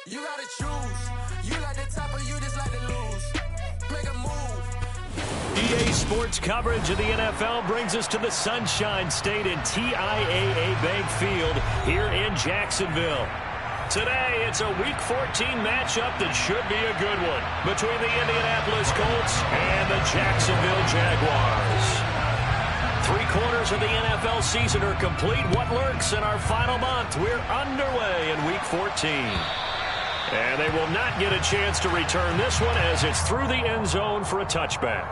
You gotta choose. You like the top or you just like to lose. Make a move. EA Sports coverage of the NFL brings us to the Sunshine State and TIAA Bank Field here in Jacksonville. Today, it's a Week 14 matchup that should be a good one between the Indianapolis Colts and the Jacksonville Jaguars. 3/4 of the NFL season are complete. What lurks in our final month? We're underway in Week 14. And they will not get a chance to return this one as it's through the end zone for a touchback.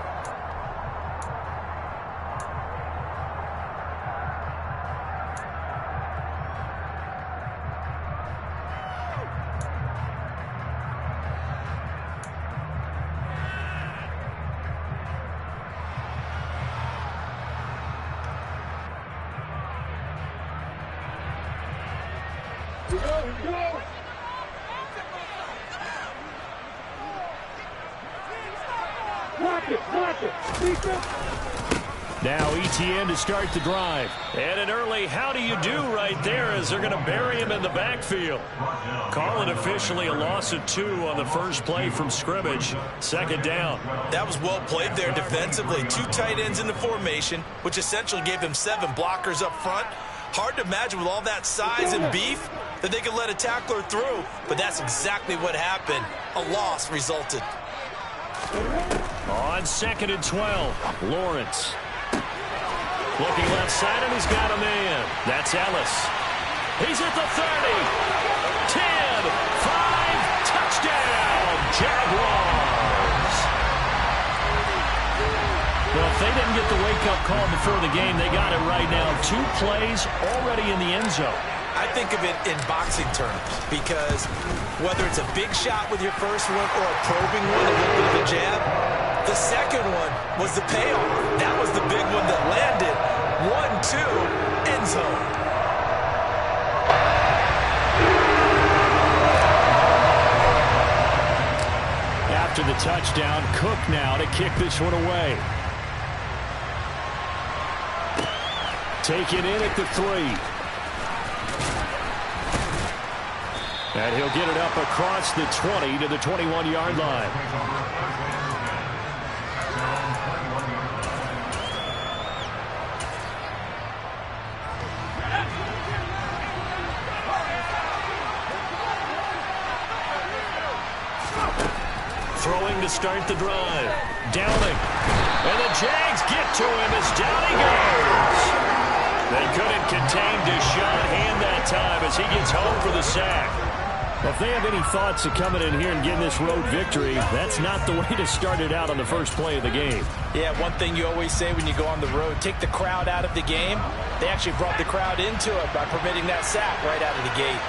Now ETN to start the drive. And an early how do you do right there as they're going to bury him in the backfield. Call it officially a loss of 2 on the first play from scrimmage. Second down. That was well played there defensively. 2 tight ends in the formation, which essentially gave them 7 blockers up front. Hard to imagine with all that size and beef that they could let a tackler through, but that's exactly what happened. A loss resulted. On 2nd and 12, Lawrence. Looking left side, and he's got a man. That's Ellis. He's at the 30. 10, 5, touchdown, Jaguars. Well, if they didn't get the wake-up call before the game, they got it right now. 2 plays already in the end zone. I think of it in boxing terms because whether it's a big shot with your first one or a probing one, a little bit of a jab, the second one was the payoff. That was the big one that landed. 1-2, end zone. After the touchdown, Cook now to kick this one away. Taken in at the 3. And he'll get it up across the 20 to the 21-yard line. Throwing to start the drive. Downing. And the Jags get to him as down he goes. They couldn't contain Deshaun Hand that time as he gets home for the sack. If they have any thoughts of coming in here and getting this road victory, that's not the way to start it out on the first play of the game. Yeah, one thing you always say when you go on the road, take the crowd out of the game. They actually brought the crowd into it by permitting that sack right out of the gate.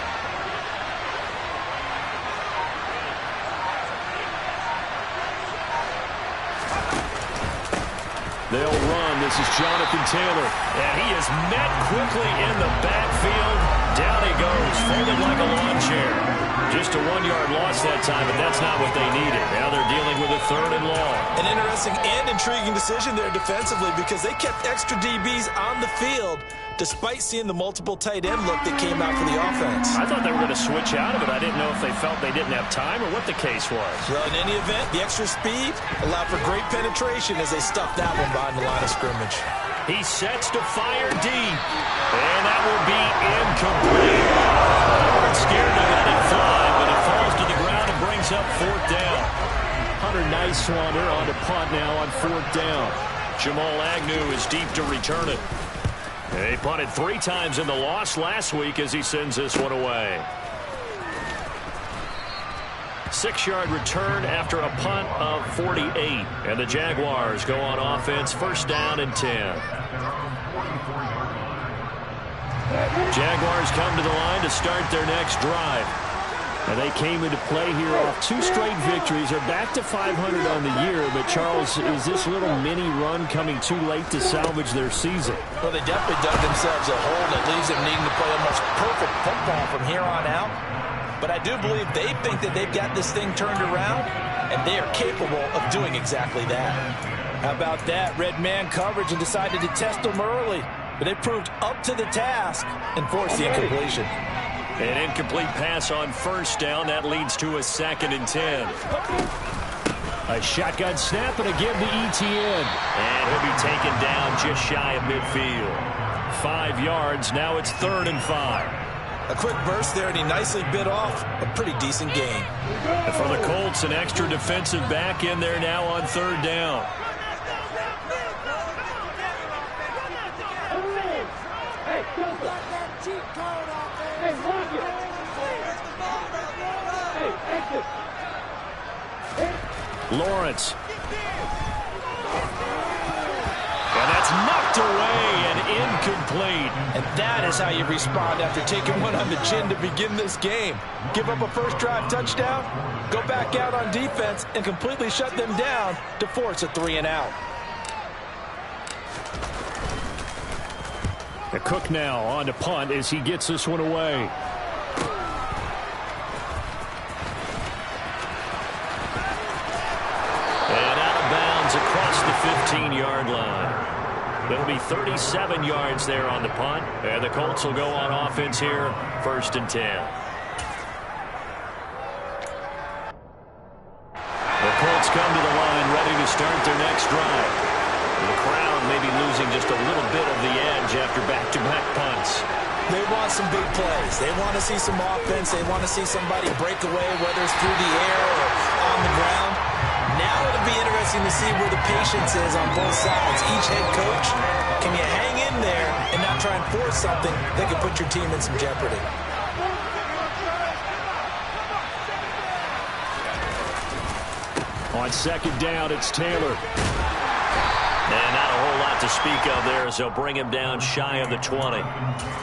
They'll run. This is Jonathan Taylor. And he is met quickly in the backfield. Down he goes, folded like a lawn chair. Just a 1-yard loss that time, but that's not what they needed. Now they're dealing with a 3rd and long. An interesting and intriguing decision there defensively because they kept extra DBs on the field despite seeing the multiple tight end look that came out for the offense. I thought they were going to switch out of it. I didn't know if they felt they didn't have time or what the case was. Well, in any event, the extra speed allowed for great penetration as they stuffed that one behind the line of scrimmage. He sets to fire deep. And that will be incomplete. They weren't scared to let it fly, but it falls to the ground and brings up 4th down. Hunter Nighswander on to punt now on 4th down. Jamal Agnew is deep to return it. They punted 3 times in the loss last week as he sends this one away. 6-yard return after a punt of 48. And the Jaguars go on offense, 1st down and 10. Jaguars come to the line to start their next drive. And they came into play here off 2 straight victories. They're back to 500 on the year. But, Charles, is this little mini run coming too late to salvage their season? Well, they definitely dug themselves a hole that leaves them needing to play almost perfect football from here on out. But I do believe they think that they've got this thing turned around, and they are capable of doing exactly that. How about that? Red man coverage and decided to test them early. But they proved up to the task and forced the incompletion. An incomplete pass on first down. That leads to a 2nd and 10. A shotgun snap and again to Etienne. And he'll be taken down just shy of midfield. 5 yards. Now it's 3rd and 5. A quick burst there, and he nicely bit off a pretty decent gain. And for the Colts, an extra defensive back in there now on 3rd down. Lawrence. And that's knocked away and incomplete. And that is how you respond after taking one on the chin to begin this game. Give up a first drive touchdown, go back out on defense, and completely shut them down to force a 3-and-out. Cook now on to punt as he gets this one away. Across the 15-yard line. It'll be 37 yards there on the punt. And the Colts will go on offense here, 1st and 10. The Colts come to the line ready to start their next drive. The crowd may be losing just a little bit of the edge after back-to-back punts. They want some big plays. They want to see some offense. They want to see somebody break away, whether it's through the air or on the ground. Now it'll be interesting to see where the patience is on both sides. Each head coach, can you hang in there and not try and force something that could put your team in some jeopardy? On 2nd down, it's Taylor. And not a whole lot to speak of there as they'll bring him down shy of the 20.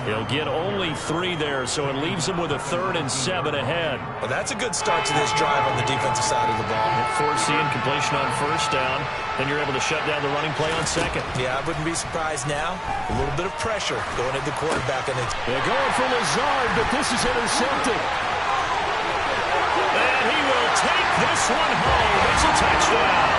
He'll get only 3 there, so it leaves him with a 3rd and 7 ahead. Well, that's a good start to this drive on the defensive side of the ball. Force the incompletion on first down, then you're able to shut down the running play on 2nd. Yeah, I wouldn't be surprised now. A little bit of pressure going at the quarterback. They're going for Lazard, but this is intercepted. And he will take this one home. It's a touchdown.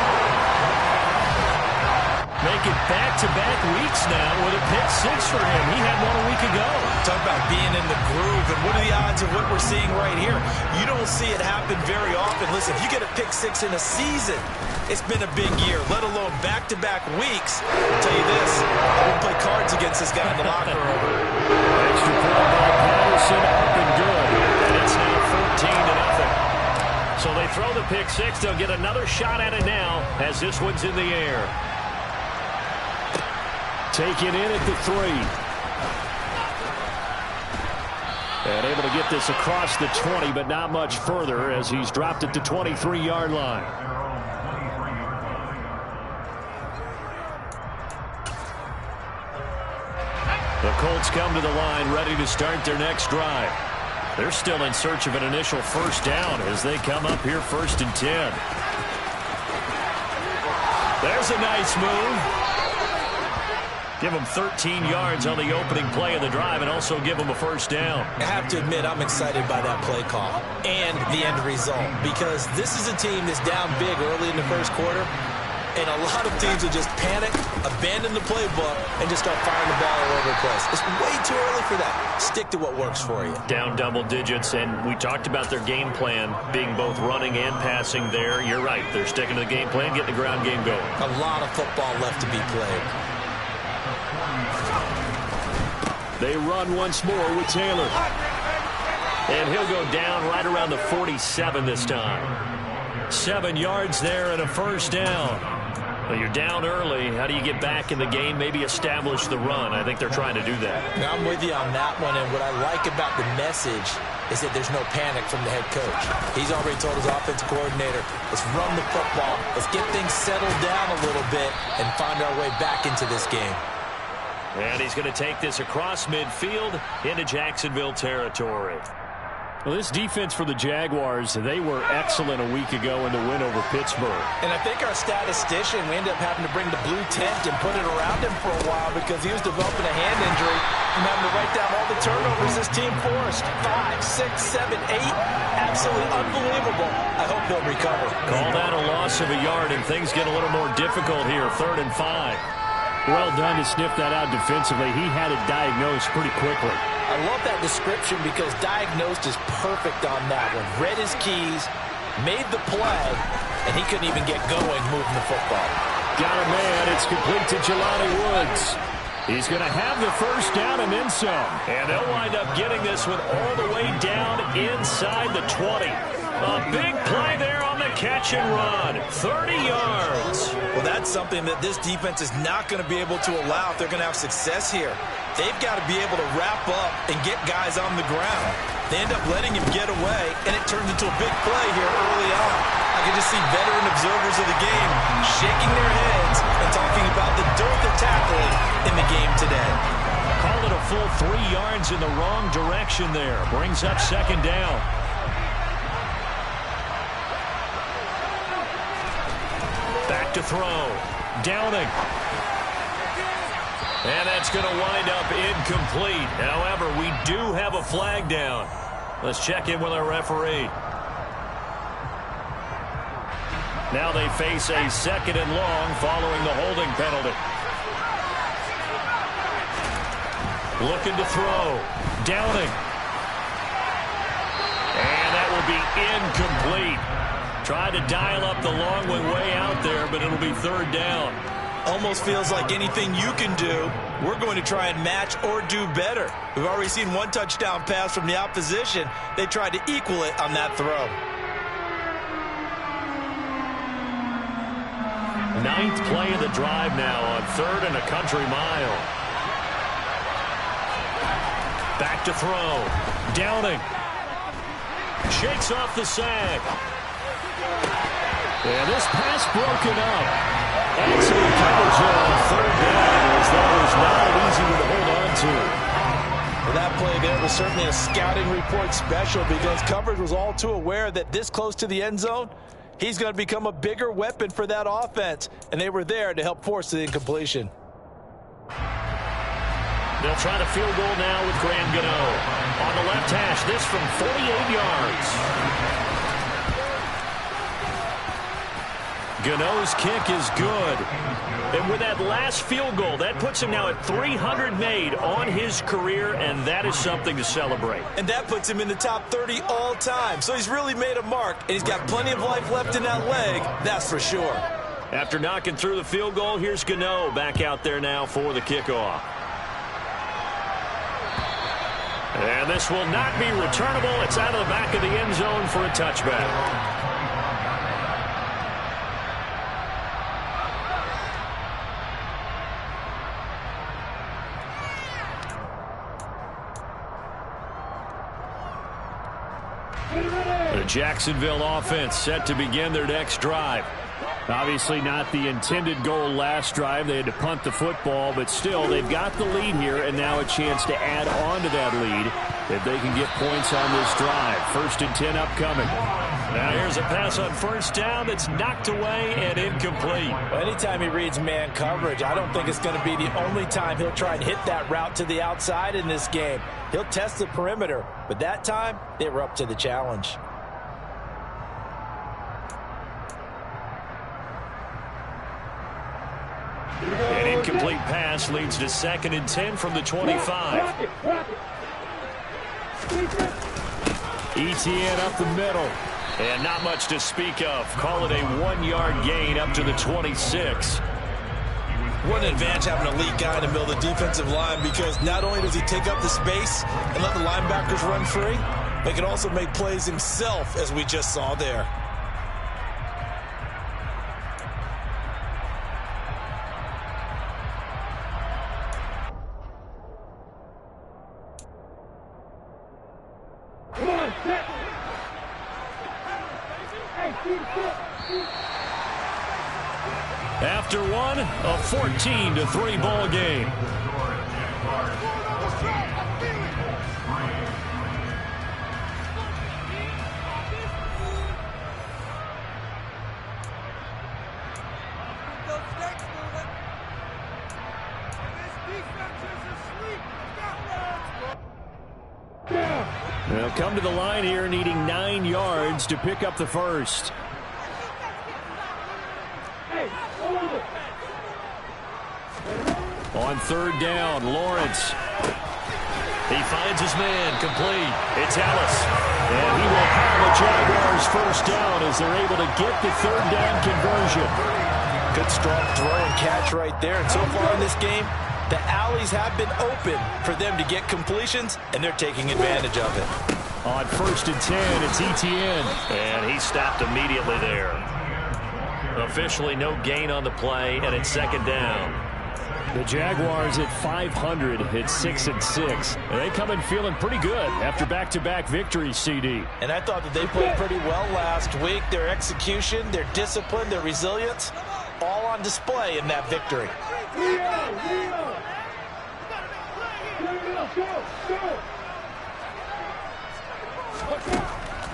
Make it back-to-back weeks now with a pick 6 for him. He had one a week ago. Talk about being in the groove, and what are the odds of what we're seeing right here? You don't see it happen very often. Listen, if you get a pick 6 in a season, it's been a big year, let alone back-to-back weeks. I'll tell you this, I wouldn't play cards against this guy in the locker room. Extra point by Patterson, up and good. And it's now 14-0. So they throw the pick 6. They'll get another shot at it now as this one's in the air. Taken in at the 3. And able to get this across the 20, but not much further as he's dropped at the 23-yard line. The Colts come to the line ready to start their next drive. They're still in search of an initial first down as they come up here 1st and 10. There's a nice move. Give them 13 yards on the opening play of the drive and also give them a first down. I have to admit, I'm excited by that play call and the end result because this is a team that's down big early in the first quarter, and a lot of teams will just panic, abandon the playbook, and just start firing the ball all over the place. It's way too early for that. Stick to what works for you. Down double digits, and we talked about their game plan being both running and passing there. You're right. They're sticking to the game plan, getting the ground game going. A lot of football left to be played. They run once more with Taylor. And he'll go down right around the 47 this time. 7 yards there and a first down. Well, you're down early. How do you get back in the game? Maybe establish the run. I think they're trying to do that. Now, I'm with you on that one, and what I like about the message is that there's no panic from the head coach. He's already told his offensive coordinator, let's run the football. Let's get things settled down a little bit and find our way back into this game. And he's going to take this across midfield into Jacksonville territory. Well, this defense for the Jaguars, they were excellent a week ago in the win over Pittsburgh. And I think our statistician, we ended up having to bring the blue tent and put it around him for a while because he was developing a hand injury and having to write down all the turnovers this team forced. 5, 6, 7, 8. Absolutely unbelievable. I hope he'll recover. Call that a loss of a yard, and things get a little more difficult here. 3rd and 5. Well done to sniff that out defensively. He had it diagnosed pretty quickly. I love that description because diagnosed is perfect on that one. Read his keys, made the play, and he couldn't even get going moving the football. Got a man. It's complete to Jelani Woods. He's going to have the first down and then some. And they'll wind up getting this one all the way down inside the 20. A big play there on the catch and run. 30 yards. Well, that's something that this defense is not going to be able to allow if they're going to have success here. They've got to be able to wrap up and get guys on the ground. They end up letting him get away, and it turns into a big play here early on. I can just see veteran observers of the game shaking their heads and talking about the dearth of tackling in the game today. Call it a full 3 yards in the wrong direction there. Brings up second down. Back to throw. Downing. And that's going to wind up incomplete. However, we do have a flag down. Let's check in with our referee. Now they face a second and long following the holding penalty. Looking to throw. Downing. And that will be incomplete. Tried to dial up the long one way out there, but it'll be third down. Almost feels like anything you can do, we're going to try and match or do better. We've already seen one touchdown pass from the opposition. They tried to equal it on that throw. Ninth play of the drive now on 3rd and a country mile. Back to throw. Downing. Shakes off the sack. And this pass broken up. Excellent coverage on 3rd down as that was not an easy one to hold on to. Well, that play there was certainly a scouting report special because coverage was all too aware that this close to the end zone, he's going to become a bigger weapon for that offense, and they were there to help force the incompletion. They'll try to field goal now with Graham Gano. On the left hash, this from 48 yards. Gano's kick is good. And with that last field goal, that puts him now at 300 made on his career, and that is something to celebrate. And that puts him in the top 30 all time. So he's really made a mark, and he's got plenty of life left in that leg, that's for sure. After knocking through the field goal, here's Gano back out there now for the kickoff. And this will not be returnable. It's out of the back of the end zone for a touchback. The Jacksonville offense set to begin their next drive. Obviously not the intended goal last drive. They had to punt the football, but still they've got the lead here and now a chance to add on to that lead if they can get points on this drive. 1st and 10 upcoming. Now here's a pass on first down that's knocked away and incomplete. Well, anytime he reads man coverage, I don't think it's going to be the only time he'll try and hit that route to the outside in this game. He'll test the perimeter, but that time they were up to the challenge. An incomplete pass leads to 2nd and 10 from the 25. ETN up the middle. And not much to speak of. Call it a 1-yard gain up to the 26. What an advantage having an elite guy in the middle of the defensive line, because not only does he take up the space and let the linebackers run free, but he can also make plays himself, as we just saw there. After one, a 14-3 ball game. They'll come to the line here needing 9 yards to pick up the first. Hey, hold it. On third down, Lawrence. He finds his man, complete. It's Ellis. And he will have a Jaguars first down as they're able to get the third down conversion. Good strong throw and catch right there. And so far in this game, the alleys have been open for them to get completions, and they're taking advantage of it. On first and 10, it's Etienne. And he stopped immediately there. Officially no gain on the play, and it's second down. The Jaguars at 500 hit 6-6. And they come in feeling pretty good after back-to-back victories, CD. And I thought that they played pretty well last week. Their execution, their discipline, their resilience, all on display in that victory.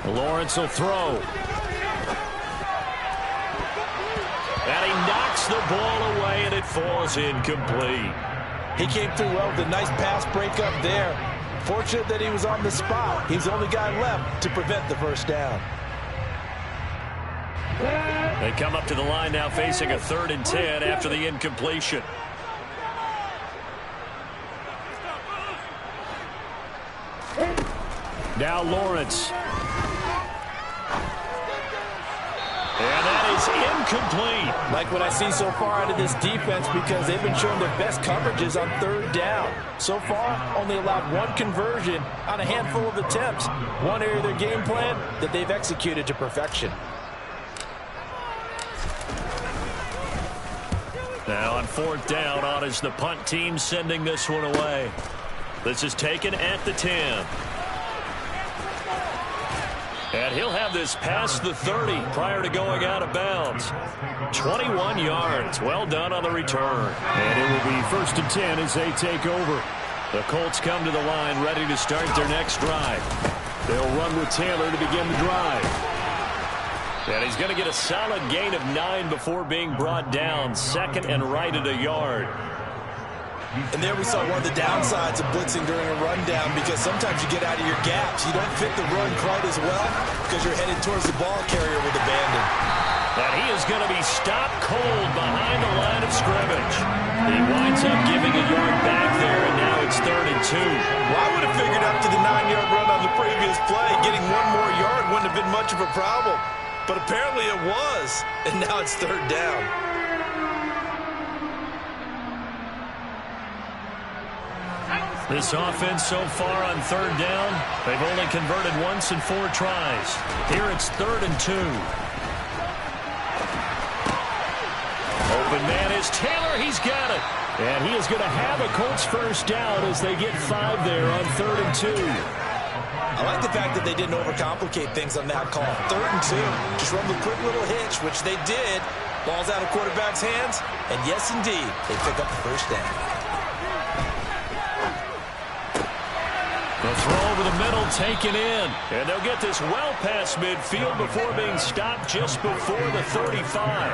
Lawrence will throw. And he knocks the ball away, and it falls incomplete. He came through well with a nice pass breakup there. Fortunate that he was on the spot. He's the only guy left to prevent the first down. They come up to the line now facing a 3rd and 10 after the incompletion. Now Lawrence. And that is incomplete. Like what I see so far out of this defense, because they've been showing their best coverages on third down. So far, only allowed one conversion on a handful of attempts. One area of their game plan that they've executed to perfection. Now on 4th down, on is the punt team sending this one away. This is taken at the 10. And he'll have this past the 30 prior to going out of bounds. 21 yards. Well done on the return. And it will be 1st and 10 as they take over. The Colts come to the line ready to start their next drive. They'll run with Taylor to begin the drive. And he's going to get a solid gain of 9 before being brought down. 2nd and right at a yard. And there we saw one of the downsides of blitzing during a rundown, because sometimes you get out of your gaps. You don't fit the run quite as well because you're headed towards the ball carrier with abandon. And he is going to be stopped cold behind the line of scrimmage. He winds up giving a yard back there, and now it's 3rd and 2. Well, I would have figured after the 9-yard run on the previous play, getting one more yard wouldn't have been much of a problem. But apparently it was, and now it's 3rd down. This offense so far on 3rd down, they've only converted once in 4 tries. Here it's 3rd and 2. Open man is Taylor. He's got it. And he is going to have a Colts first down as they get 5 there on 3rd and 2. I like the fact that they didn't overcomplicate things on that call. 3rd and 2. Just run the quick little hitch, which they did. Ball's out of quarterback's hands. And yes, indeed, they pick up the first down. The throw over the middle taken in. And they'll get this well past midfield before being stopped just before the 35.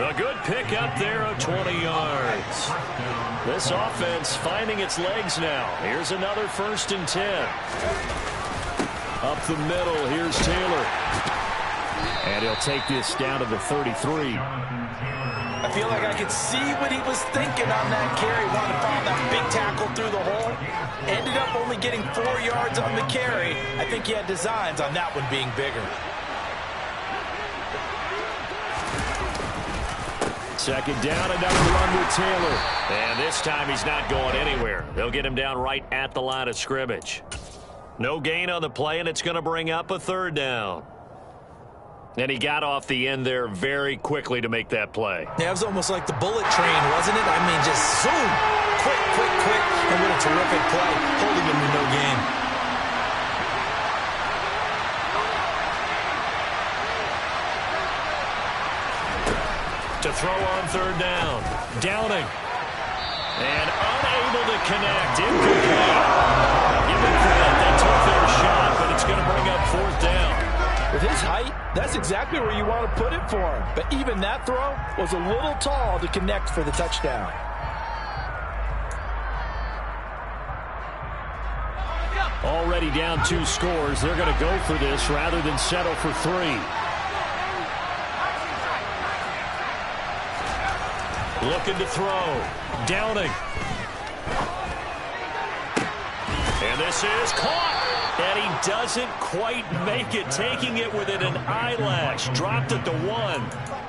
A good pick up there of 20 yards. This offense finding its legs now. Here's another 1st and 10. Up the middle, here's Taylor. And he'll take this down to the 33. I feel like I could see what he was thinking on that carry. Wanted to follow that big tackle through the hole. Ended up only getting 4 yards on the carry. I think he had designs on that one being bigger. 2nd down, another run with Taylor. And this time he's not going anywhere. They'll get him down right at the line of scrimmage. No gain on the play, and it's going to bring up a 3rd down. And he got off the end there very quickly to make that play. Yeah, it was almost like the bullet train, wasn't it? I mean, just zoom. Quick, quick, quick. And what a terrific play, holding him to no gain. To throw on 3rd down. Downing. And unable to connect. Incomplete. Give him credit. They took their shot, but it's going to bring up 4th down. With his height, that's exactly where you want to put it for him. But even that throw was a little tall to connect for the touchdown. Already down 2 scores. They're going to go for this rather than settle for 3. Looking to throw. Downing. And this is caught. And he doesn't quite make it, taking it within an eyelash. Dropped it to 1.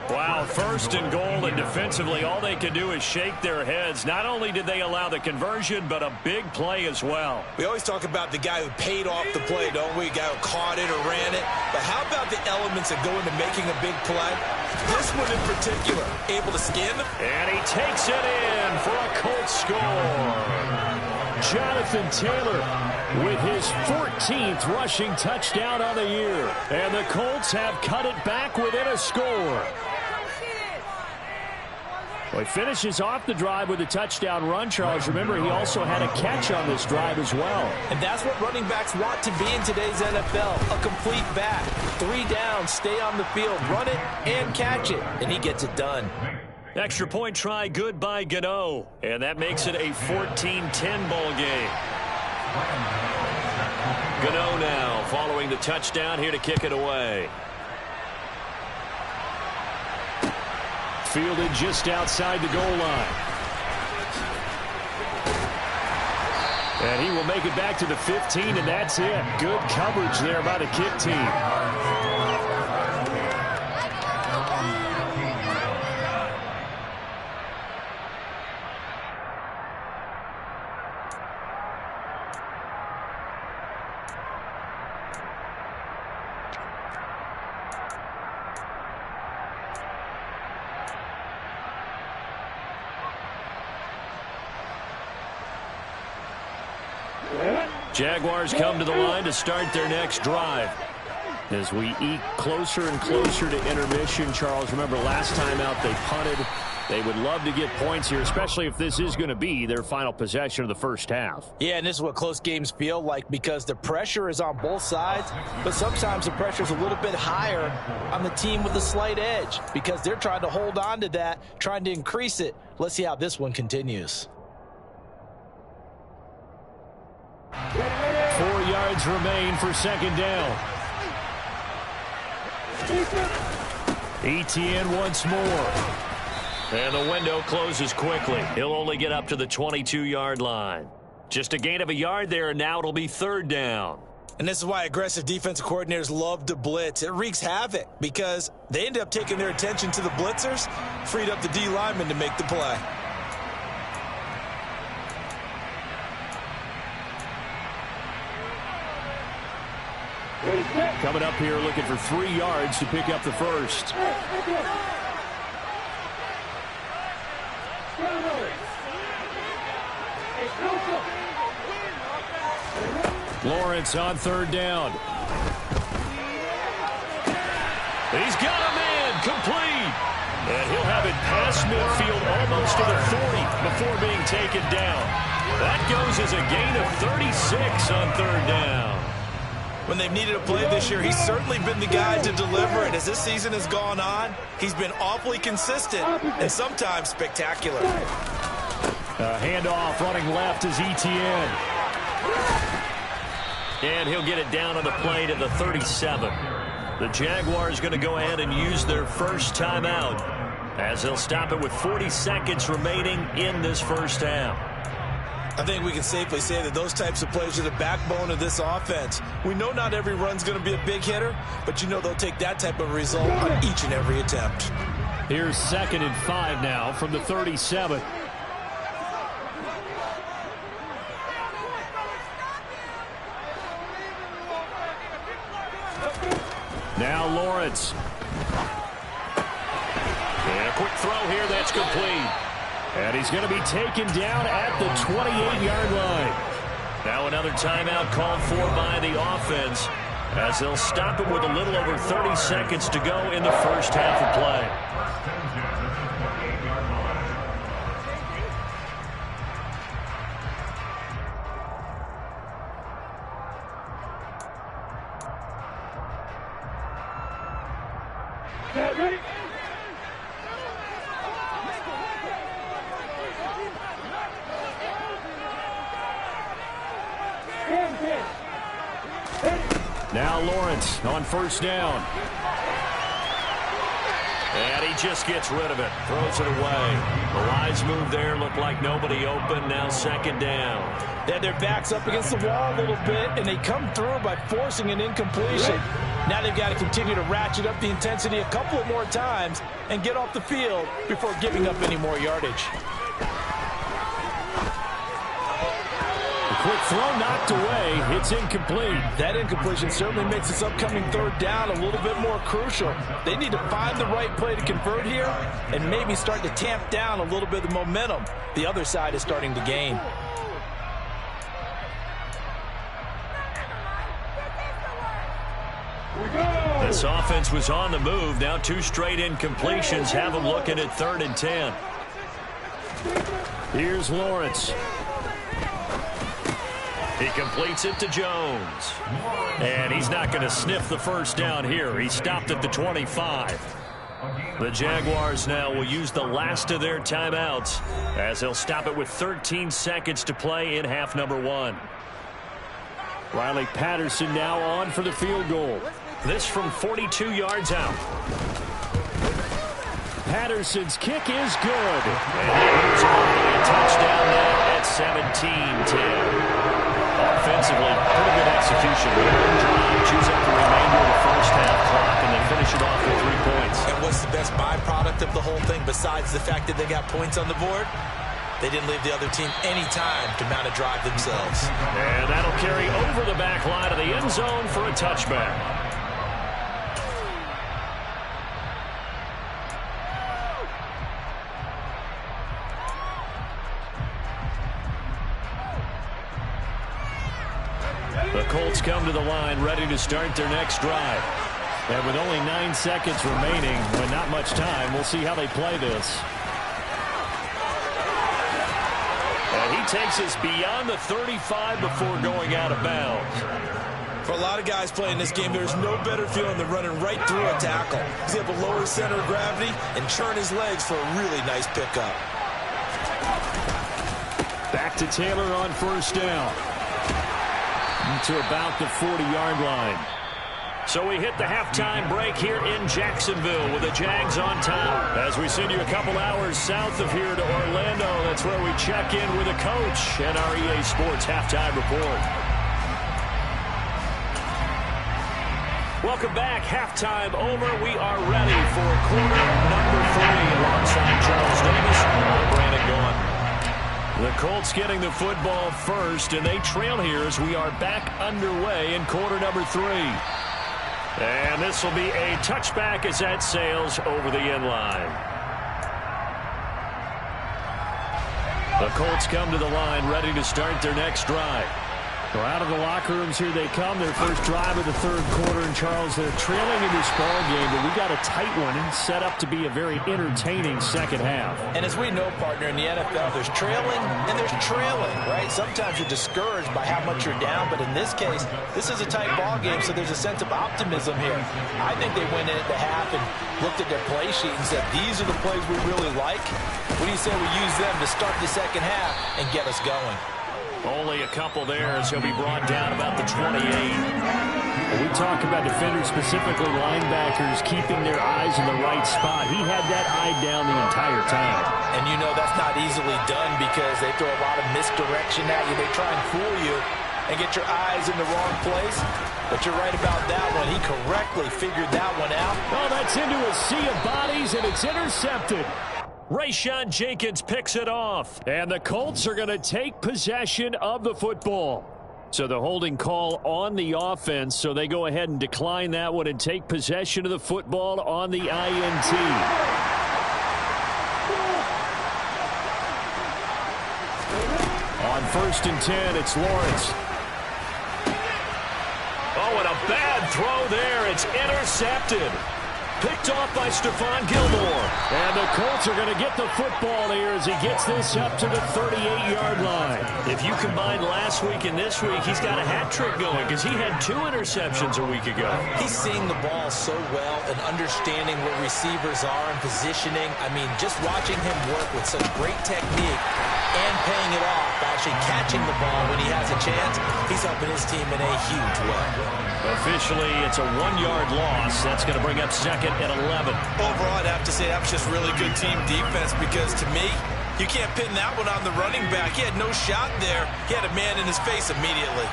Wow, 1st and goal, and defensively all they can do is shake their heads. Not only did they allow the conversion, but a big play as well. We always talk about the guy who paid off the play, don't we? The guy who caught it or ran it. But how about the elements that go into making a big play? This one in particular, able to skin. And he takes it in for a Colts score. Jonathan Taylor with his 14th rushing touchdown on the year. And the Colts have cut it back within a score. Well, he finishes off the drive with a touchdown run, Charles. Remember, he also had a catch on this drive as well. And that's what running backs want to be in today's NFL, a complete back. 3 down, stay on the field, run it, and catch it. And he gets it done. Extra point try good by Gano. And that makes it a 14-10 ball game. Gano now following the touchdown here to kick it away. Fielded just outside the goal line. And he will make it back to the 15, and that's it. Good coverage there by the kick team. Jaguars come to the line to start their next drive. As we eke closer and closer to intermission, Charles, remember last time out they punted. They would love to get points here, especially if this is going to be their final possession of the first half. Yeah, and this is what close games feel like because the pressure is on both sides, but sometimes the pressure is a little bit higher on the team with a slight edge because they're trying to hold on to that, trying to increase it. Let's see how this one continues. 4 yards remain for second down. Etienne once more. And the window closes quickly. He'll only get up to the 22-yard line. Just a gain of a yard there, and now it'll be third down. And this is why aggressive defensive coordinators love to blitz. It wreaks havoc because they end up taking their attention to the blitzers, freed up the D lineman to make the play. Coming up here looking for 3 yards to pick up the first. Lawrence on third down. He's got a man complete. And he'll have it past midfield almost to the 40 before being taken down. That goes as a gain of 36 on third down. When they've needed a play this year, he's certainly been the guy to deliver it. As this season has gone on, he's been awfully consistent and sometimes spectacular. Handoff running left is Etienne. And he'll get it down on the play to the 37. The Jaguars going to go ahead and use their first timeout as they'll stop it with 40 seconds remaining in this first half. I think we can safely say that those types of plays are the backbone of this offense. We know not every run's going to be a big hitter, but you know they'll take that type of result on each and every attempt. Here's 2nd and 5 now from the 37. Now Lawrence. And a quick throw here that's complete. And he's going to be taken down at the 28-yard line. Now another timeout called for by the offense as they'll stop it with a little over 30 seconds to go in the first half of play. Ready? Now Lawrence on first down. And he just gets rid of it. Throws it away. The wise move there. Looked like nobody open. Now second down. They had their backs up against the wall a little bit, and they come through by forcing an incompletion. Now they've got to continue to ratchet up the intensity a couple of more times and get off the field before giving up any more yardage. Quick throw knocked away. It's incomplete. That incompletion certainly makes this upcoming third down a little bit more crucial. They need to find the right play to convert here and maybe start to tamp down a little bit of the momentum the other side is starting to gain. This offense was on the move. Now 2 straight incompletions have them looking at 3rd and 10. Here's Lawrence. He completes it to Jones. And he's not going to sniff the first down here. He stopped at the 25. The Jaguars now will use the last of their timeouts as they'll stop it with 13 seconds to play in half number 1. Riley Patterson now on for the field goal. This from 42 yards out. Patterson's kick is good. And he moves on to a touchdown now at 17-10. Offensively, pretty good execution. One drive, chews up the remainder of the first half clock, and they finish it off with 3 points. And what's the best byproduct of the whole thing besides the fact that they got points on the board? They didn't leave the other team any time to mount a drive themselves. And that'll carry over the back line of the end zone for a touchback. The Colts come to the line ready to start their next drive. And with only 9 seconds remaining, and not much time, we'll see how they play this. And he takes us beyond the 35 before going out of bounds. For a lot of guys playing this game, there's no better feeling than running right through a tackle. He's able to lower his center of gravity and churn his legs for a really nice pickup. Back to Taylor on first down. To about the 40-yard line. So we hit the halftime break here in Jacksonville with the Jags on top. As we send you a couple hours south of here to Orlando, that's where we check in with the coach and our EA Sports halftime report. Welcome back. Halftime over. We are ready for quarter number 3 alongside Charles Davis. I'm Brandon Gaughan. The Colts getting the football first, and they trail here as we are back underway in quarter number 3. And this will be a touchback as that sails over the end line. The Colts come to the line ready to start their next drive. So out of the locker rooms here they come, their first drive of the third quarter. And Charles, they're trailing in this ball game, but we got a tight one and set up to be a very entertaining second half. And as we know, partner, in the NFL, there's trailing and there's trailing, right? Sometimes you're discouraged by how much you're down, but in this case, this is a tight ball game, so there's a sense of optimism here. I think they went in at the half and looked at their play sheet and said, these are the plays we really like. What do you say we use them to start the second half and get us going? Only a couple there as he'll be brought down about the 28. We talk about defenders, specifically linebackers, keeping their eyes in the right spot. He had that eye down the entire time. And you know that's not easily done because they throw a lot of misdirection at you. They try and fool you and get your eyes in the wrong place. But you're right about that one. He correctly figured that one out. Oh, that's into a sea of bodies, and it's intercepted. Rayshawn Jenkins picks it off, and the Colts are going to take possession of the football. So the holding call on the offense, so they go ahead and decline that one and take possession of the football on the INT. On 1st and 10, it's Lawrence. Oh, and a bad throw there. It's intercepted. Picked off by Stephon Gilmore. And the Colts are going to get the football here as he gets this up to the 38-yard line. If you combine last week and this week, he's got a hat trick going because he had 2 interceptions a week ago. He's seeing the ball so well and understanding where receivers are and positioning. I mean, just watching him work with such great technique and paying it off actually catching the ball when he has a chance, he's helping his team in a huge way. Officially, it's a 1-yard loss. That's going to bring up second and 11. Overall, I'd have to say that was just really good team defense because, to me, you can't pin that one on the running back. He had no shot there. He had a man in his face immediately.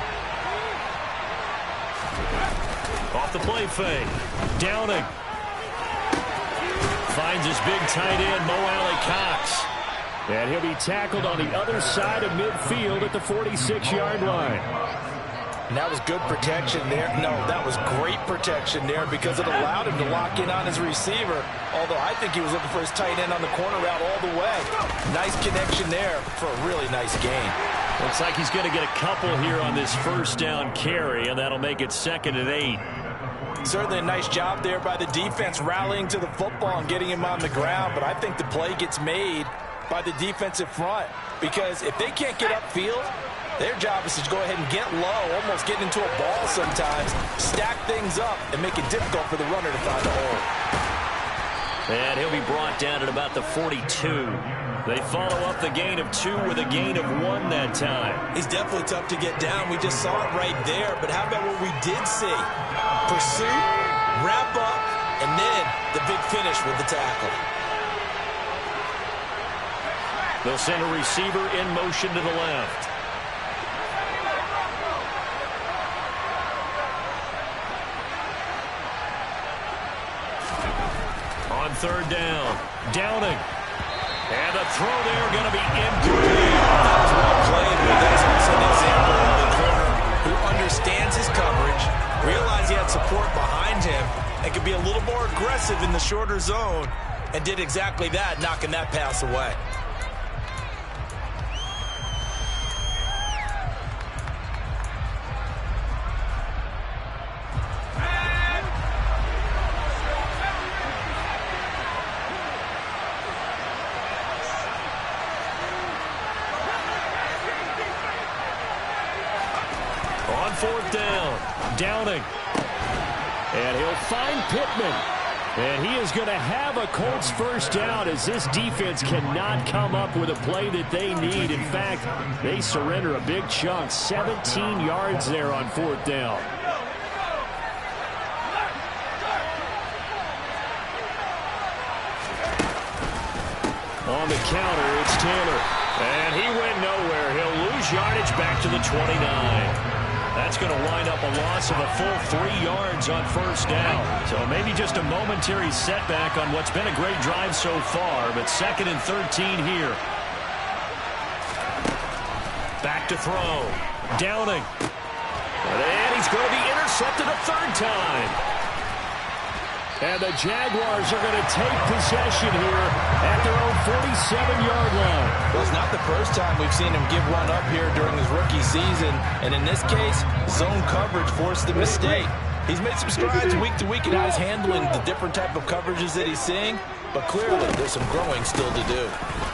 Off the play fake. Downing. Finds his big tight end, Mo Alley-Cox. And he'll be tackled on the other side of midfield at the 46-yard line. And that was good protection there. No, that was great protection there because it allowed him to lock in on his receiver. Although I think he was looking for his tight end on the corner route all the way. Nice connection there for a really nice gain. Looks like he's going to get a couple here on this first down carry, and that'll make it second and 8. Certainly a nice job there by the defense rallying to the football and getting him on the ground. But I think the play gets made by the defensive front because if they can't get upfield, their job is to go ahead and get low, almost get into a ball sometimes, stack things up, and make it difficult for the runner to find a hole. And he'll be brought down at about the 42. They follow up the gain of 2 with a gain of 1 that time. He's definitely tough to get down. We just saw it right there. But how about what we did see? Pursuit, wrap up, and then the big finish with the tackle. They'll send a receiver in motion to the left. On third down, Downing. And the throw there going to be incomplete. That was well played, but that's also an example of a corner who understands his coverage, realized he had support behind him, and could be a little more aggressive in the shorter zone, and did exactly that, knocking that pass away. Fourth down, Downing. And he'll find Pittman. And he is going to have a Colts first down as this defense cannot come up with a play that they need. In fact, they surrender a big chunk, 17 yards there on fourth down. On the counter, it's Taylor. And he went nowhere. He'll lose yardage back to the 29. That's going to wind up a loss of a full 3 yards on first down. So maybe just a momentary setback on what's been a great drive so far, but second and 13 here. Back to throw. Downing. And he's going to be intercepted a third time. And the Jaguars are going to take possession here at their own 47-yard line. Well, it's not the first time we've seen him give one up here during his rookie season. And in this case, zone coverage forced the mistake. He's made some strides week to week in how he's handling the different type of coverages that he's seeing. But clearly, there's some growing still to do.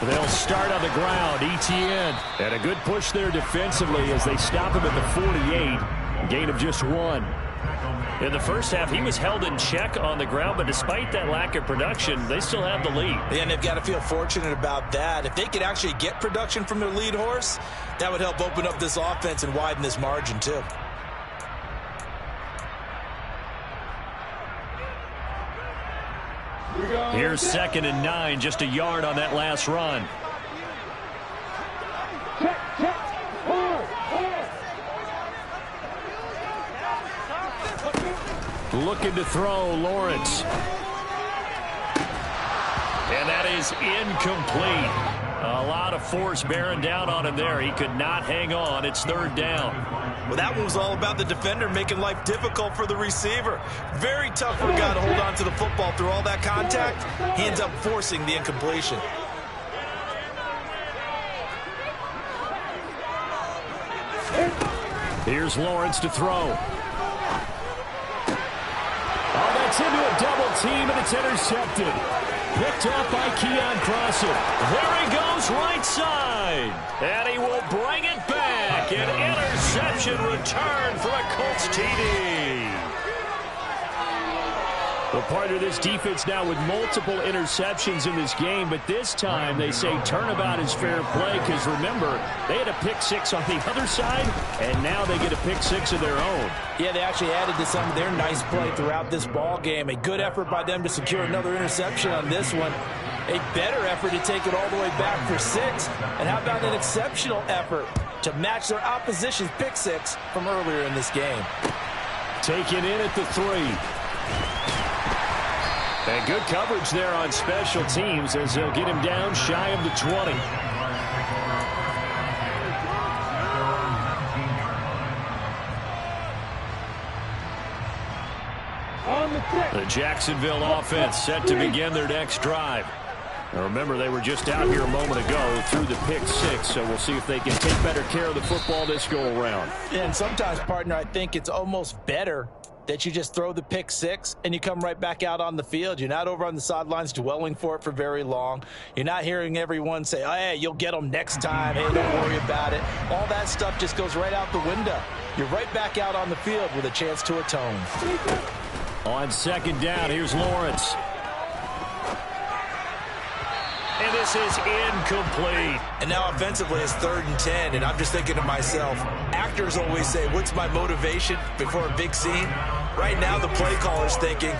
They'll start on the ground. ETN. And a good push there defensively as they stop him at the 48. Gain of just 1. In the first half, he was held in check on the ground, but despite that lack of production, they still have the lead. And they've got to feel fortunate about that. If they could actually get production from their lead horse, that would help open up this offense and widen this margin too. Here's second and 9, just a yard on that last run. Looking to throw, Lawrence. And that is incomplete. A lot of force bearing down on him there. He could not hang on. It's third down. Well, that one was all about the defender making life difficult for the receiver. Very tough for a guy to hold on to the football through all that contact. He ends up forcing the incompletion. Here's Lawrence to throw. Oh, that's into a double team, and it's intercepted. Picked up by Keon Crossen. There he goes, right side. And he will bring it back. An interception return for a Colts TD. Well, part of this defense now with multiple interceptions in this game, but this time they say turnabout is fair play because, remember, they had a pick six on the other side, and now they get a pick six of their own. Yeah, they actually added to some of their nice play throughout this ball game. A good effort by them to secure another interception on this one. A better effort to take it all the way back for 6. And how about an exceptional effort to match their opposition's pick six from earlier in this game? Taken in at the 3. And good coverage there on special teams as they'll get him down shy of the 20. The Jacksonville offense set to begin their next drive. Now remember, they were just out here a moment ago through the pick six, so we'll see if they can take better care of the football this go-around. And sometimes, partner, I think it's almost better that you just throw the pick six and you come right back out on the field. You're not over on the sidelines dwelling for it for very long. You're not hearing everyone say, oh, hey, you'll get them next time. Hey, don't worry about it. All that stuff just goes right out the window. You're right back out on the field with a chance to atone. On second down, here's Lawrence. And this is incomplete. And now offensively it's 3rd and 10, and I'm just thinking to myself, actors always say, what's my motivation before a big scene? Right now the play caller's thinking,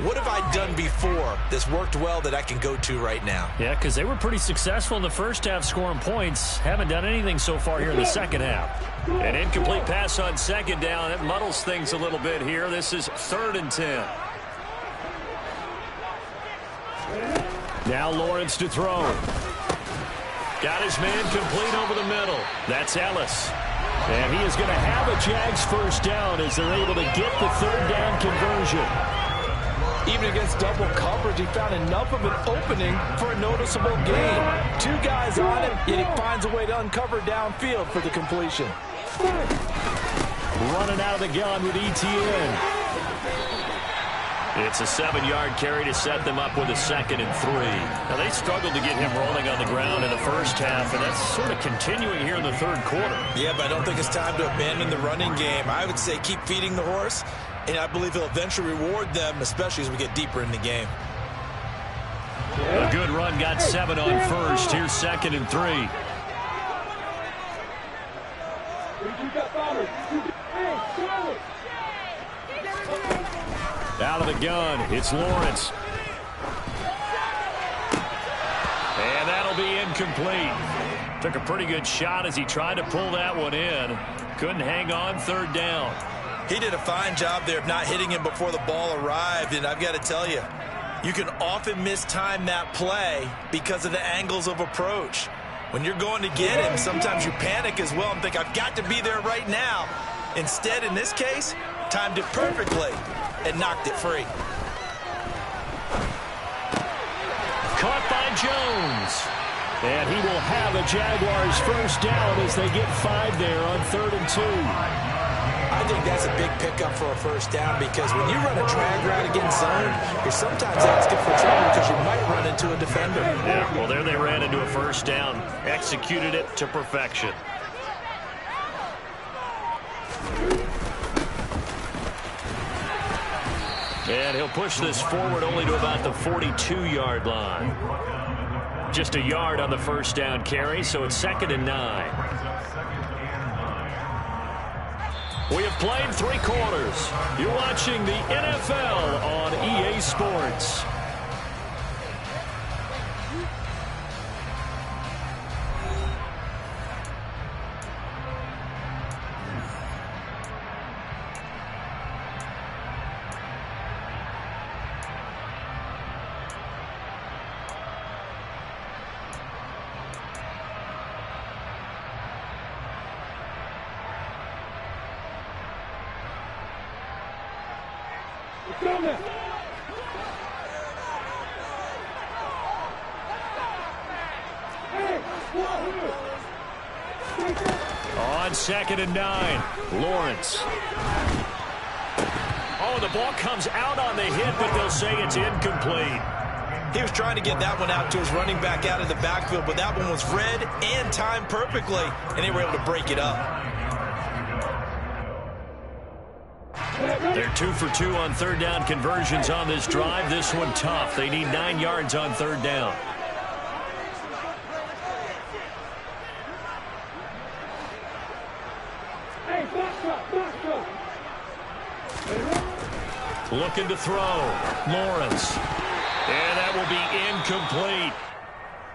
what have I done before that's worked well that I can go to right now? Yeah, because they were pretty successful in the first half scoring points. Haven't done anything so far here in the second half. An incomplete pass on second down. It muddles things a little bit here. This is 3rd and 10. Now Lawrence to throw. Got his man complete over the middle. That's Ellis. And he is going to have a Jags first down as they're able to get the 3rd down conversion. Even against double coverage, he found enough of an opening for a noticeable gain. 2 guys on him, yet he finds a way to uncover downfield for the completion. Running out of the gun with ETN. It's a 7-yard carry to set them up with a 2nd and 3. Now, they struggled to get him rolling on the ground in the first half, and that's sort of continuing here in the 3rd quarter. Yeah, but I don't think it's time to abandon the running game. I would say keep feeding the horse, and I believe he'll eventually reward them, especially as we get deeper in the game. A good run, got 7 on first. Here's 2nd and 3. Out of the gun, it's Lawrence. And that'll be incomplete. Took a pretty good shot as he tried to pull that one in. Couldn't hang on, 3rd down. He did a fine job there of not hitting him before the ball arrived, and I've got to tell you, you can often mistime that play because of the angles of approach. When you're going to get him, sometimes you panic as well and think, I've got to be there right now. Instead, in this case, timed it perfectly and knocked it free. Caught by Jones. And he will have a Jaguars first down as they get 5 there on 3rd and 2. I think that's a big pickup for a first down because when you run a drag route against zone, you're sometimes asking for trouble because you might run into a defender. Yeah, well, there they ran into a first down. Executed it to perfection. And he'll push this forward only to about the 42-yard line. Just a yard on the first down carry, so it's 2nd and 9. We have played 3 quarters. You're watching the NFL on EA Sports. On 2nd and 9, Lawrence. Oh, the ball comes out on the hit, but they'll say it's incomplete. He was trying to get that one out to his running back out of the backfield, but that one was read and timed perfectly, and they were able to break it up. They're 2 for 2 on third down conversions on this drive. This one tough. They need 9 yards on third down. Looking to throw. Lawrence. And that will be incomplete.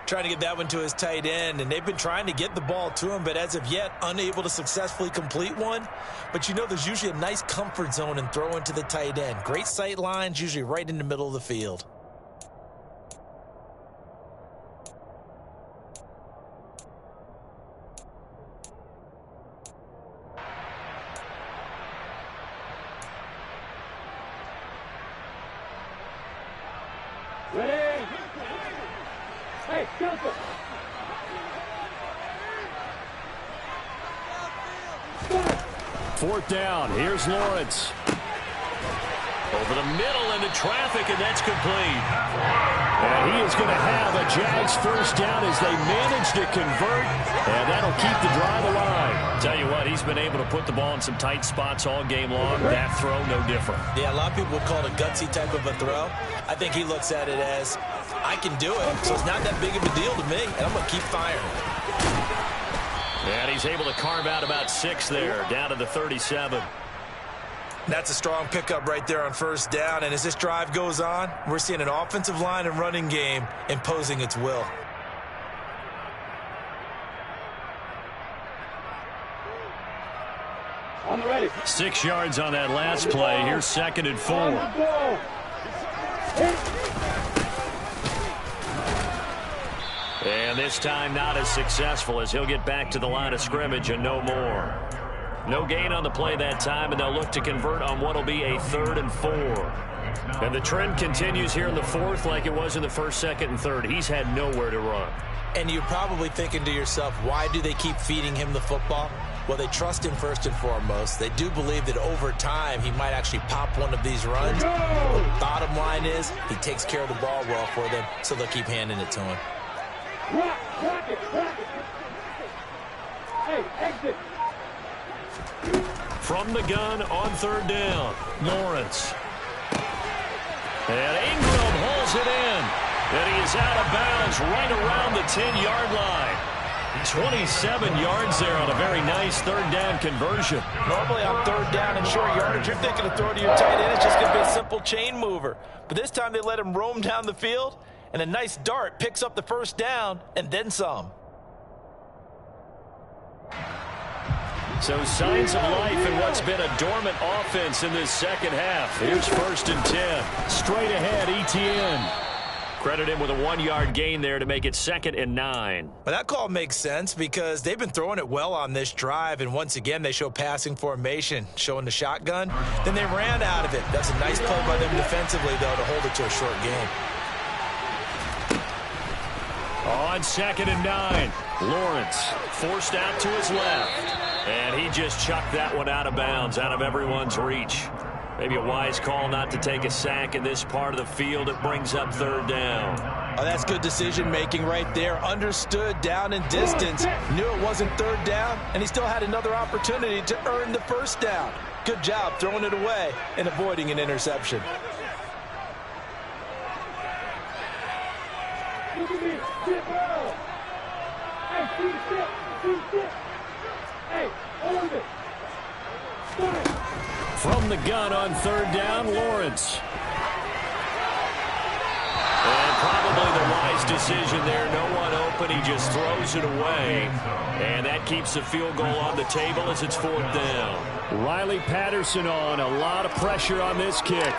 Trying to get that one to his tight end, and they've been trying to get the ball to him, but as of yet, unable to successfully complete one. But you know there's usually a nice comfort zone in throwing to the tight end. Great sight lines, usually right in the middle of the field. Ready? Hey, jumper. Fourth down. Here's Lawrence. Over the middle into traffic, and that's complete. And he is going to have a Jags first down as they manage to convert, and that'll keep the drive alive. Tell you what, he's been able to put the ball in some tight spots all game long. That throw, no different. Yeah, a lot of people would call it a gutsy type of a throw. I think he looks at it as, I can do it, so it's not that big of a deal to me, and I'm going to keep firing. And he's able to carve out about 6 there, down to the 37. That's a strong pickup right there on first down, and as this drive goes on, we're seeing an offensive line and running game imposing its will. On the ready. 6 yards on that last play. Here's 2nd and 4. And this time not as successful as he'll get back to the line of scrimmage and no more. No gain on the play that time, and they'll look to convert on what will be a 3rd and 4. And the trend continues here in the 4th like it was in the 1st, 2nd, and 3rd. He's had nowhere to run. And you're probably thinking to yourself, why do they keep feeding him the football? Well, they trust him first and foremost. They do believe that over time he might actually pop one of these runs. But the bottom line is he takes care of the ball well for them, so they'll keep handing it to him. Rock it. Hey, exit. From the gun on 3rd down, Lawrence. And Ingram holds it in. And he is out of bounds right around the 10-yard line. 27 yards there on a very nice 3rd down conversion. Normally on 3rd down and short yardage, you're thinking of throwing to your tight end. It's just going to be a simple chain mover. But this time they let him roam down the field, and a nice dart picks up the first down and then some. So signs of life in what's been a dormant offense in this second half. Here's 1st and 10. Straight ahead, Etienne. Credit him with a 1-yard gain there to make it 2nd and 9. Well, that call makes sense because they've been throwing it well on this drive, and once again they show passing formation, showing the shotgun. Then they ran out of it. That's a nice play by them defensively, though, to hold it to a short game. On 2nd and 9, Lawrence forced out to his left. And he just chucked that one out of bounds, out of everyone's reach. Maybe a wise call not to take a sack in this part of the field. It brings up 3rd down. Oh, that's good decision-making right there. Understood down and distance. Knew it wasn't 3rd down, and he still had another opportunity to earn the 1st down. Good job throwing it away and avoiding an interception. From the gun on 3rd down, Lawrence. And probably the wise decision there. No one open. He just throws it away. And that keeps the field goal on the table as it's 4th down. Riley Patterson on. A lot of pressure on this kick.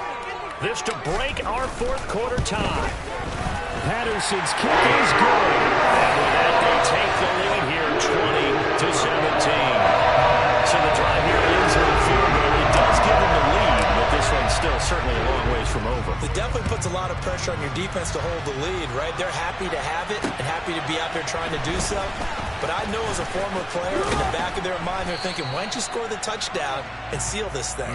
This to break our 4th quarter tie. Patterson's kick is good. And with that, they take the lead here 20-17. So the drive here ends with a field goal. It does give them the lead, but this one's still certainly a long ways from over. It definitely puts a lot of pressure on your defense to hold the lead, right? They're happy to have it and happy to be out there trying to do so. But I know as a former player, in the back of their mind, they're thinking, why don't you score the touchdown and seal this thing?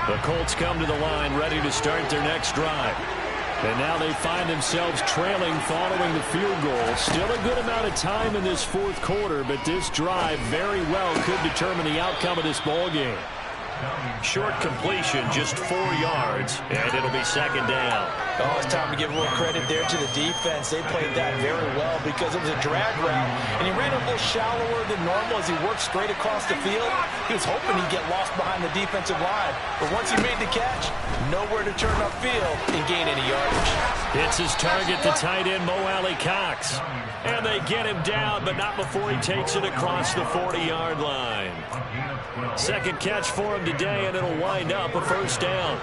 The Colts come to the line ready to start their next drive. And now they find themselves trailing following the field goal. Still a good amount of time in this fourth quarter, but this drive very well could determine the outcome of this ball game. Short completion, just 4 yards, and it'll be second down. Oh, it's time to give a little credit there to the defense. They played that very well because it was a drag route, and he ran a little shallower than normal as he worked straight across the field. He was hoping he'd get lost behind the defensive line, but once he made the catch, nowhere to turn upfield and gain any yardage. Hits his target, the tight end, Mo Alley-Cox. And they get him down, but not before he takes it across the 40-yard line. Second catch for him today, and it'll wind up a first down.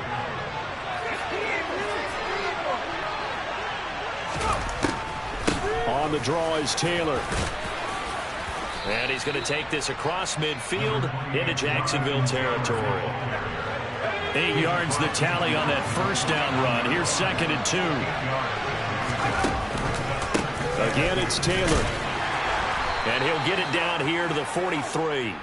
On the draw is Taylor. And he's going to take this across midfield into Jacksonville territory. 8 yards the tally on that first down run. Here's 2nd and 2. Again, it's Taylor. And he'll get it down here to the 43.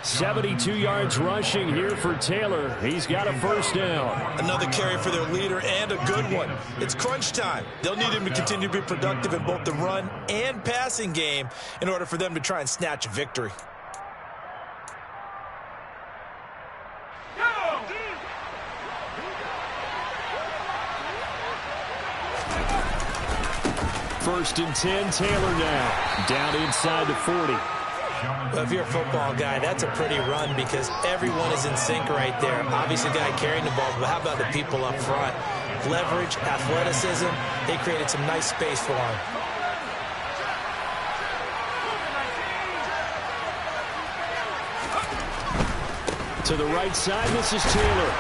72 yards rushing here for Taylor. He's got a first down. Another carry for their leader, and a good one. It's crunch time. They'll need him to continue to be productive in both the run and passing game in order for them to try and snatch a victory. First and 10, Taylor now. Down inside the 40. Well, if you're a football guy, that's a pretty run because everyone is in sync right there. Obviously, the guy carrying the ball, but how about the people up front? Leverage, athleticism, they created some nice space for him. To the right side, this is Taylor.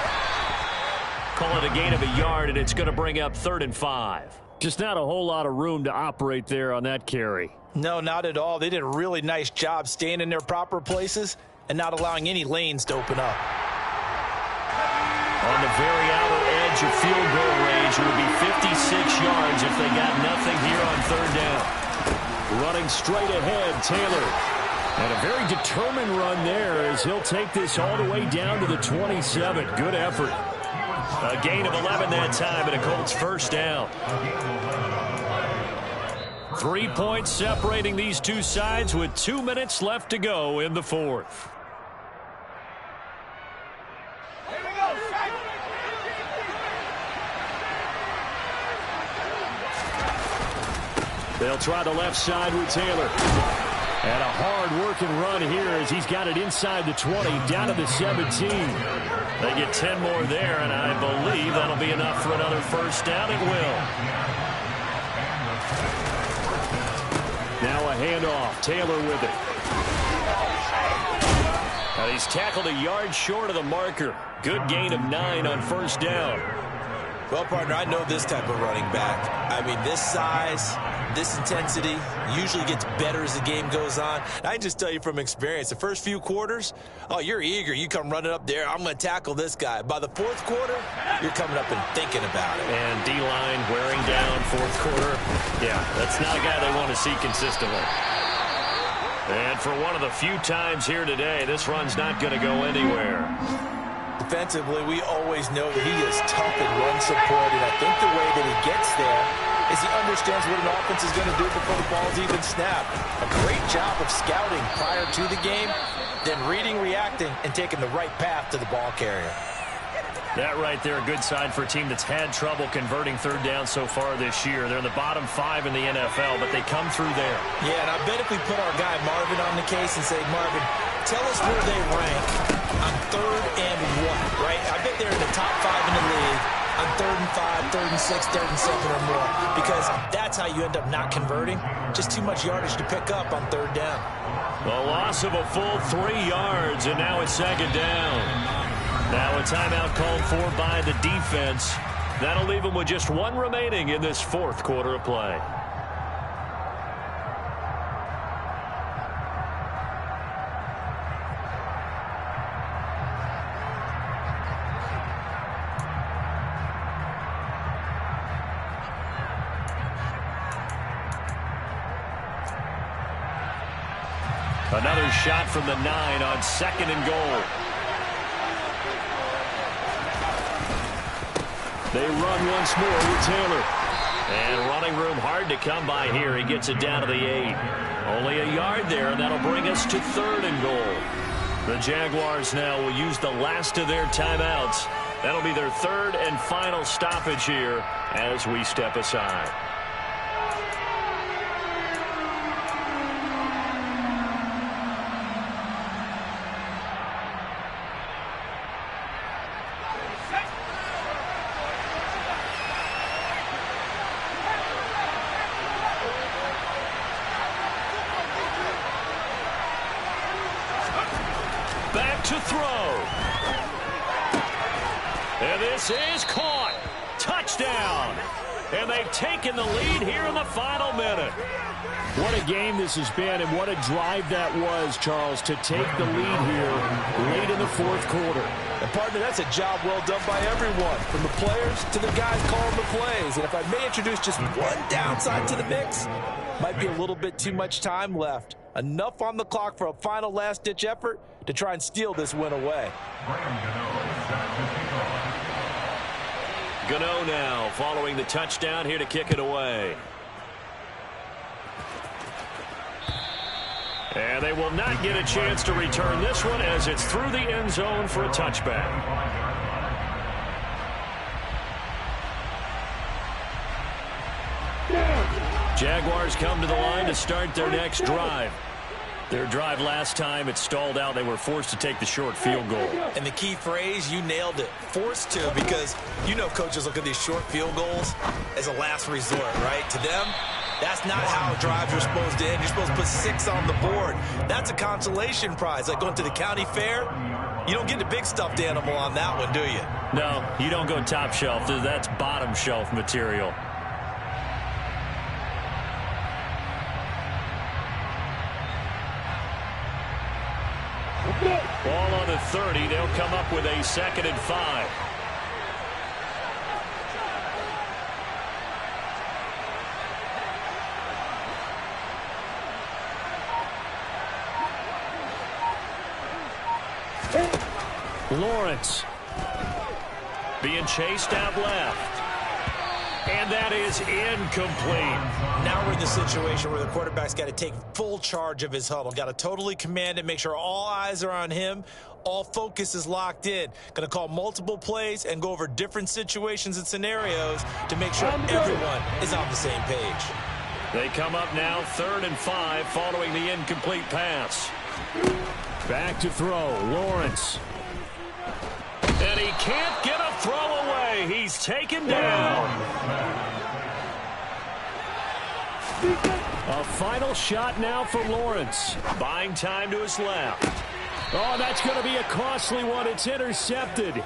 Call it a gain of a yard, and it's going to bring up 3rd and 5. Just not a whole lot of room to operate there on that carry. No, not at all. They did a really nice job staying in their proper places and not allowing any lanes to open up. On the very outer edge of field goal range, it would be 56 yards if they got nothing here on 3rd down. Running straight ahead, Taylor. And a very determined run there as he'll take this all the way down to the 27. Good effort. A gain of 11 that time, and a Colts first down. 3 points separating these two sides with 2 minutes left to go in the fourth. They'll try the left side with Taylor. And a hard-working run here as he's got it inside the 20, down to the 17. They get 10 more there, and I believe that'll be enough for another first down. It will. Now a handoff. Taylor with it. Now he's tackled a yard short of the marker. Good gain of 9 on first down. Well, partner, I know this type of running back. I mean, this size, this intensity usually gets better as the game goes on. I can just tell you from experience, the first few quarters, oh, you're eager. You come running up there, I'm going to tackle this guy. By the fourth quarter, you're coming up and thinking about it. And D-line wearing down fourth quarter. Yeah, that's not a guy they want to see consistently. And for one of the few times here today, this run's not going to go anywhere. Defensively, we always know that he is tough in run support, and I think the way that he gets there is he understands what an offense is going to do before the ball's even snapped. A great job of scouting prior to the game, then reading, reacting, and taking the right path to the ball carrier. That right there, a good sign for a team that's had trouble converting third down so far this year. They're in the bottom 5 in the NFL, but they come through there. Yeah, and I bet if we put our guy Marvin on the case and say, Marvin, tell us where they rank on 3rd and what, right? I bet they're in the top 5 in the league on 3rd and 5, 3rd and 6, 3rd and 7 or more, because that's how you end up not converting. Just too much yardage to pick up on 3rd down. A loss of a full 3 yards, and now it's second down. Now a timeout called for by the defense. That'll leave them with just 1 remaining in this fourth quarter of play. Another shot from the 9 on 2nd and goal. They run once more with Taylor. And running room hard to come by here. He gets it down to the 8. Only a yard there, and that'll bring us to 3rd and goal. The Jaguars now will use the last of their timeouts. That'll be their 3rd and final stoppage here as we step aside. Back to throw. And this is caught. Touchdown. And they've taken the lead here in the final minute. What a game this has been, and what a drive that was, Charles, to take the lead here late in the 4th quarter. And, partner, that's a job well done by everyone, from the players to the guys calling the plays. And if I may introduce just one downside to the mix, might be a little bit too much time left. Enough on the clock for a final last-ditch effort to try and steal this win away. Gano now following the touchdown here to kick it away. And they will not get a chance to return this one as it's through the end zone for a touchback. Jaguars come to the line to start their next drive. Their drive last time, it stalled out. They were forced to take the short field goal. And the key phrase, you nailed it, forced to, because you know coaches look at these short field goals as a last resort, right? To them, that's not how drives are supposed to end. You're supposed to put 6 on the board. That's a consolation prize, like going to the county fair. You don't get the big stuffed animal on that one, do you? No, you don't go top shelf. That's bottom shelf material. Ball on the 30. They'll come up with a 2nd and 5. Lawrence being chased out left. And that is incomplete. Now we're in the situation where the quarterback's got to take full charge of his huddle. Got to totally command it, make sure all eyes are on him. All focus is locked in. Going to call multiple plays and go over different situations and scenarios to make sure everyone is on the same page. They come up now 3rd and 5 following the incomplete pass. Back to throw, Lawrence. And he can't get a throw away. He's taken down. A final shot now for Lawrence. Buying time to his left. Oh, that's going to be a costly one. It's intercepted.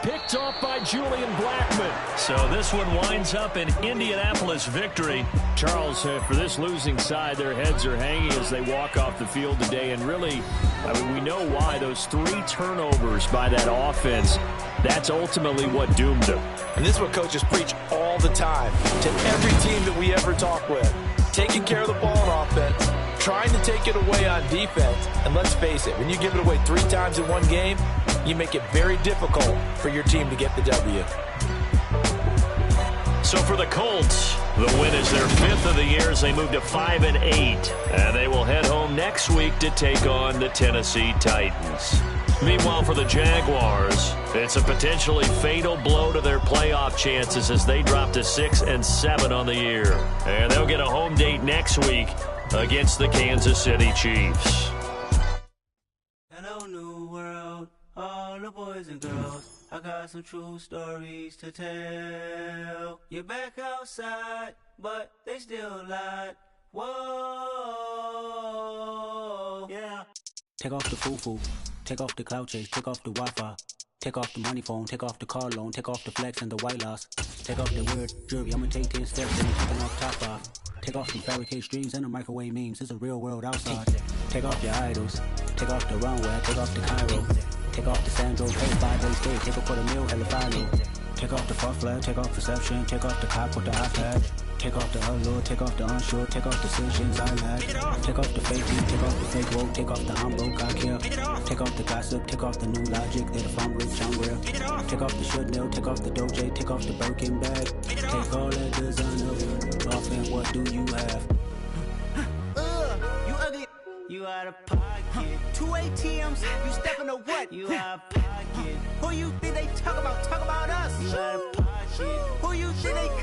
Picked off by Julian Blackmon. So this one winds up an Indianapolis victory. Charles, for this losing side, their heads are hanging as they walk off the field today. And really, I mean, we know why. Those 3 turnovers by that offense, that's ultimately what doomed them. And this is what coaches preach all the time to every team that we ever talk with. Taking care of the ball on offense, trying to take it away on defense. And let's face it, when you give it away 3 times in one game, you make it very difficult for your team to get the W. So for the Colts, the win is their 5th of the year as they move to 5 and 8. And they will head home next week to take on the Tennessee Titans. Meanwhile, for the Jaguars, it's a potentially fatal blow to their playoff chances as they drop to 6 and 7 on the year. And they'll get a home date next week against the Kansas City Chiefs. Hello, new world, all the boys and girls. I got some true stories to tell. You're back outside, but they still lied. Whoa, yeah. Take off the foo-foo, take off the cloud chase, take off the Wi-Fi. Take off the money phone, take off the car loan, take off the flex and the white loss. Take off the weird jewelry, I'ma take 10 steps and taking off top off. Take off the fabricate streams and the microwave memes, it's a real world outside. Take off your idols, take off the runway, take off the Cairo. Take off the Sandro, pay 5 days straight, take a $250,000 hella follow. Take off the false flag, take off perception, take off the cop with the iPad. Take off the allure, take off the unsure, take off decisions I lack. Take off the fake beat, take off the fake woke, take off the I'm broke, I care. Take off the gossip, take off the new logic that if I'm rich, I'm real. Take off the Chanel, take off the Doja, take off the Birkin bag. Take all that designer off and what do you have? You ugly. You out of pocket. 2 ATMs, you stepping to what? You out of pocket. Who you think they talk about? Talk about us. You out of pocket. Who you think they